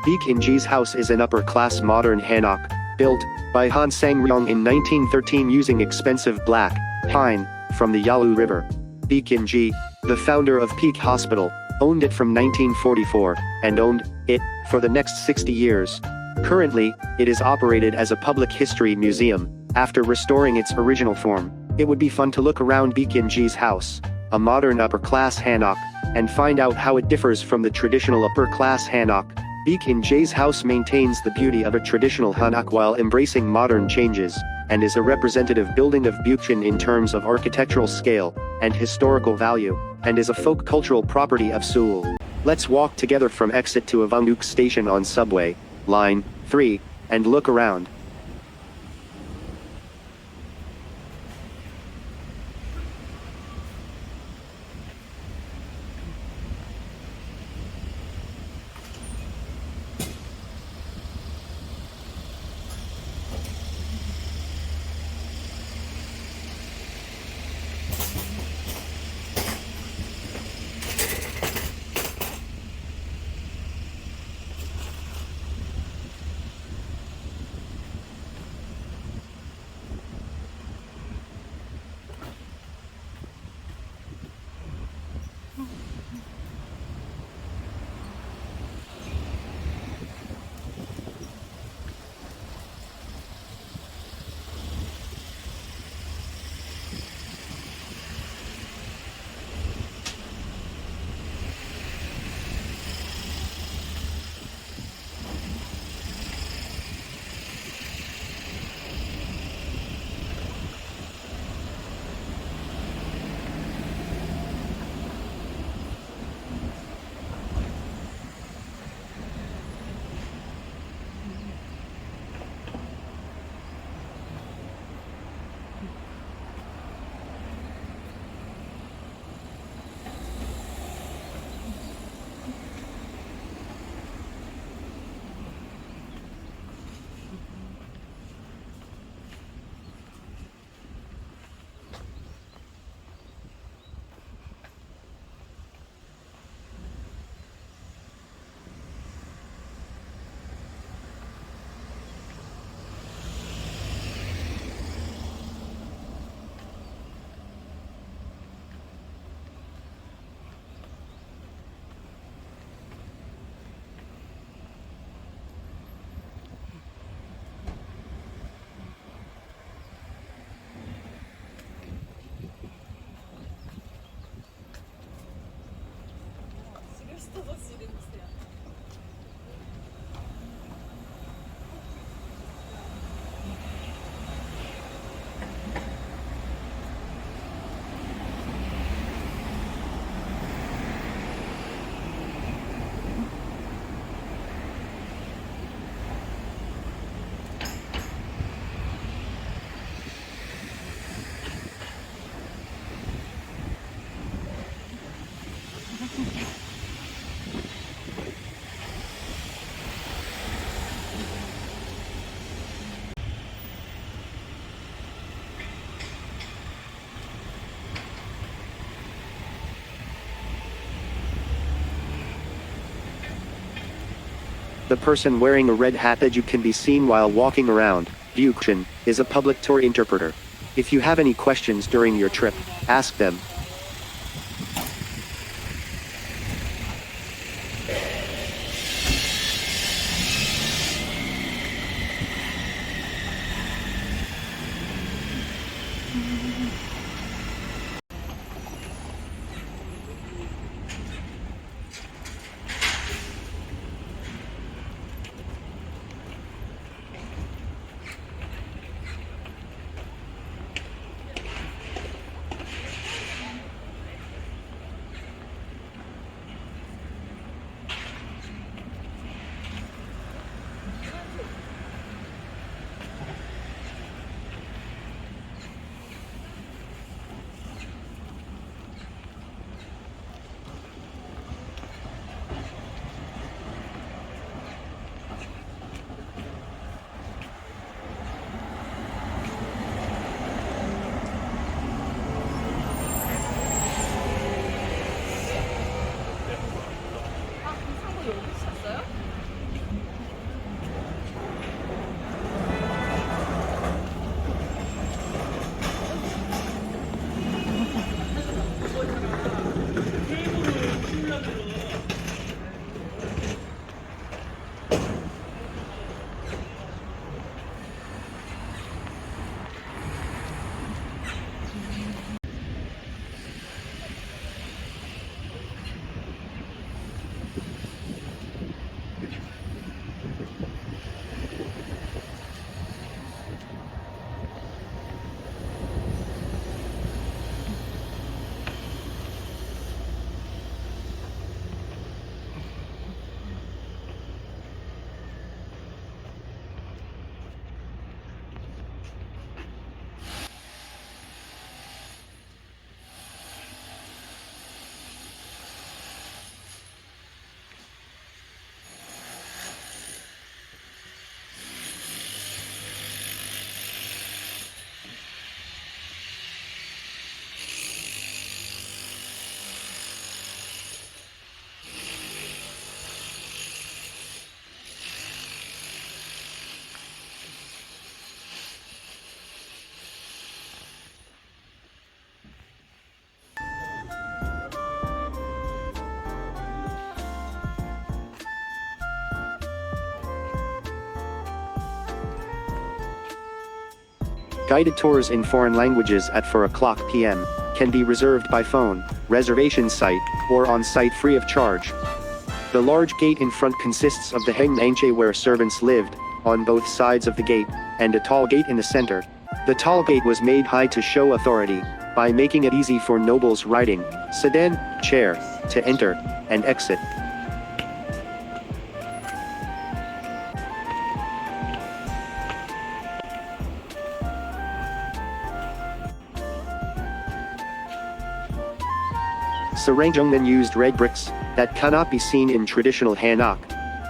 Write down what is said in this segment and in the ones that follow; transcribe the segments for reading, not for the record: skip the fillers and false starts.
Baekhyunji's house is an upper-class modern hanok, built by Han Sang-ryong in 1913 using expensive black pine from the Yalu River. Baekhyunji, the founder of Peak Hospital, owned it from 1944, and owned it for the next 60 years. Currently, it is operated as a public history museum, after restoring its original form. It would be fun to look around Baekhyunji's house, a modern upper-class hanok, and find out how it differs from the traditional upper-class hanok. Baekhyunji's house maintains the beauty of a traditional hanok while embracing modern changes, and is a representative building of Bukchon in terms of architectural scale and historical value, and is a folk cultural property of Seoul. Let's walk together from exit to Avangguk station on subway, line 3, and look around. The person wearing a red hat that you can be seen while walking around Bukchon is a public tour interpreter. If you have any questions during your trip, ask them. Guided tours in foreign languages at 4 p.m. can be reserved by phone, reservation site, or on-site free of charge. The large gate in front consists of the Hengmangche where servants lived, on both sides of the gate, and a tall gate in the center. The tall gate was made high to show authority, by making it easy for nobles riding, sedan, chair, to enter and exit. Sarangjungmen used red bricks that cannot be seen in traditional hanok.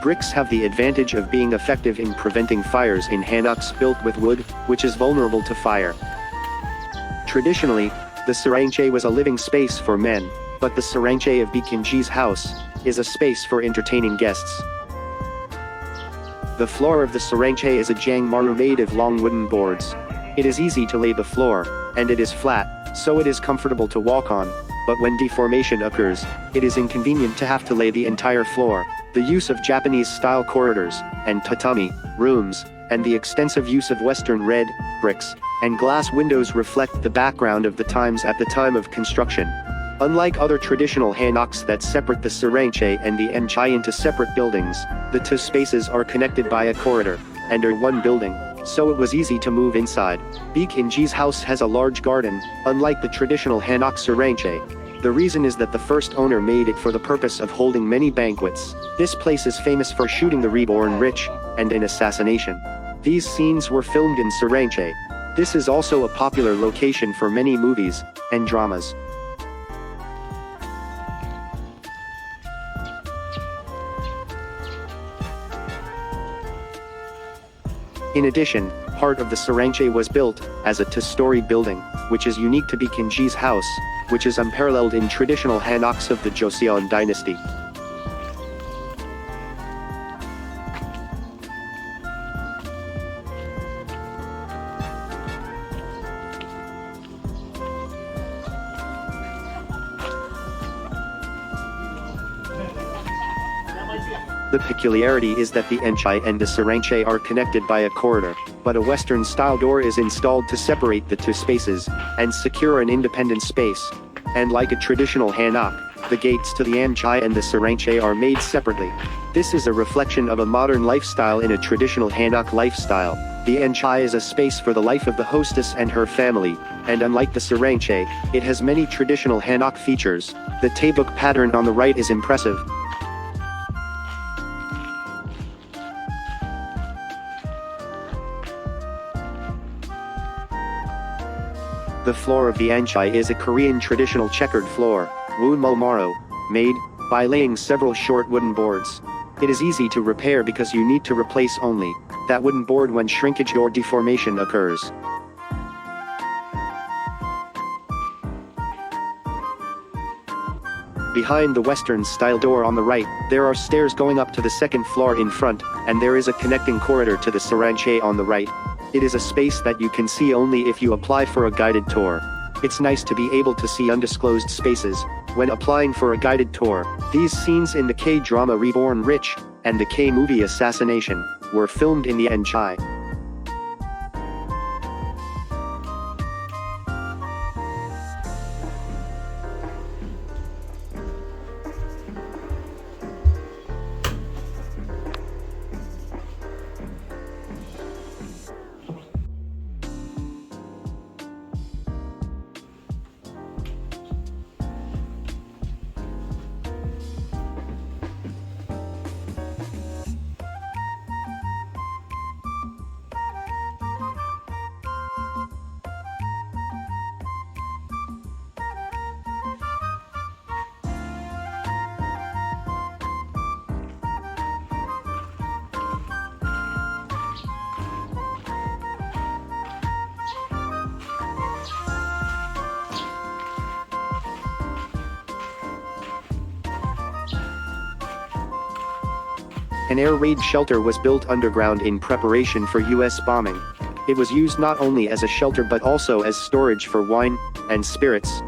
Bricks have the advantage of being effective in preventing fires in hanoks built with wood, which is vulnerable to fire. Traditionally, the Sarangche was a living space for men, but the Sarangche of Bikinji's house is a space for entertaining guests. The floor of the Sarangche is a jangmaru made of long wooden boards. It is easy to lay the floor, and it is flat, so it is comfortable to walk on, but when deformation occurs, it is inconvenient to have to lay the entire floor. The use of Japanese-style corridors, and tatami, rooms, and the extensive use of Western red, bricks, and glass windows reflect the background of the times at the time of construction. Unlike other traditional hanoks that separate the Sarangche and the Mchai into separate buildings, the two spaces are connected by a corridor, and are one building, so it was easy to move inside. Bikinji's house has a large garden, unlike the traditional hanok Sarangche. The reason is that the first owner made it for the purpose of holding many banquets. This place is famous for shooting the reborn rich, and in assassination. These scenes were filmed in Sarangche. This is also a popular location for many movies and dramas. In addition, part of the Sarangche was built as a two-story building, which is unique to Bikinji's house, which is unparalleled in traditional hanoks of the Joseon dynasty. The peculiarity is that the Mchai and the Sarangche are connected by a corridor, but a Western-style door is installed to separate the two spaces, and secure an independent space. And like a traditional hanok, the gates to the Mchai and the Sarangche are made separately. This is a reflection of a modern lifestyle in a traditional hanok lifestyle. The Mchai is a space for the life of the hostess and her family, and unlike the Sarangche, it has many traditional hanok features. The taebok pattern on the right is impressive. The floor of the Mchai is a Korean traditional checkered floor, wunmulmaro, made by laying several short wooden boards. It is easy to repair because you need to replace only that wooden board when shrinkage or deformation occurs. Behind the Western-style door on the right, there are stairs going up to the second floor in front, and there is a connecting corridor to the Sarangche on the right. It is a space that you can see only if you apply for a guided tour. It's nice to be able to see undisclosed spaces when applying for a guided tour. These scenes in the K-drama Reborn Rich and the K-movie Assassination were filmed in the Mchai. An air raid shelter was built underground in preparation for US bombing. It was used not only as a shelter but also as storage for wine and spirits.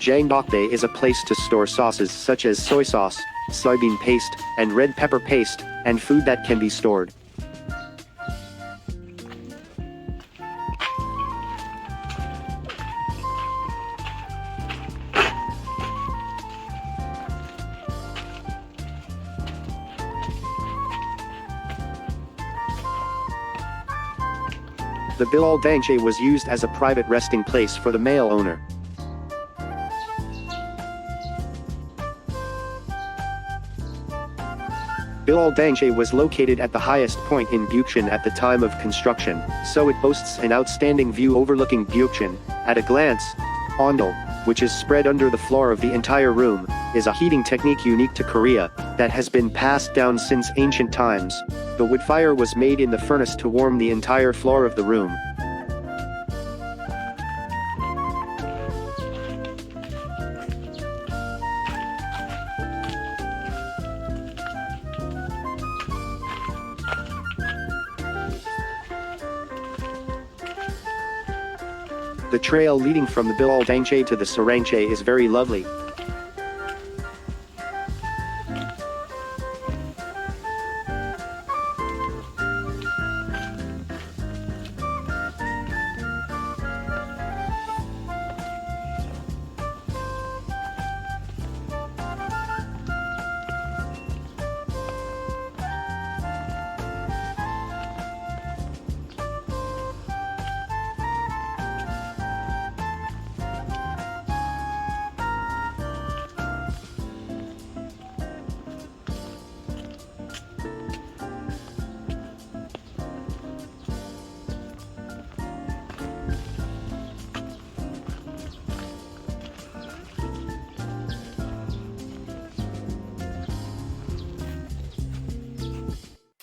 Jangbokdae is a place to store sauces such as soy sauce, soybean paste, and red pepper paste, and food that can be stored. The Bilal Dangche was used as a private resting place for the male owner. Bilal Dangche was located at the highest point in Bukchon at the time of construction, so it boasts an outstanding view overlooking Bukchon. At a glance, ondol, which is spread under the floor of the entire room, is a heating technique unique to Korea, that has been passed down since ancient times. The wood fire was made in the furnace to warm the entire floor of the room. The trail leading from the Bilal Dangche to the Sarangche is very lovely.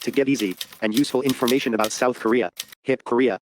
To get easy and useful information about South Korea, HIP Korea.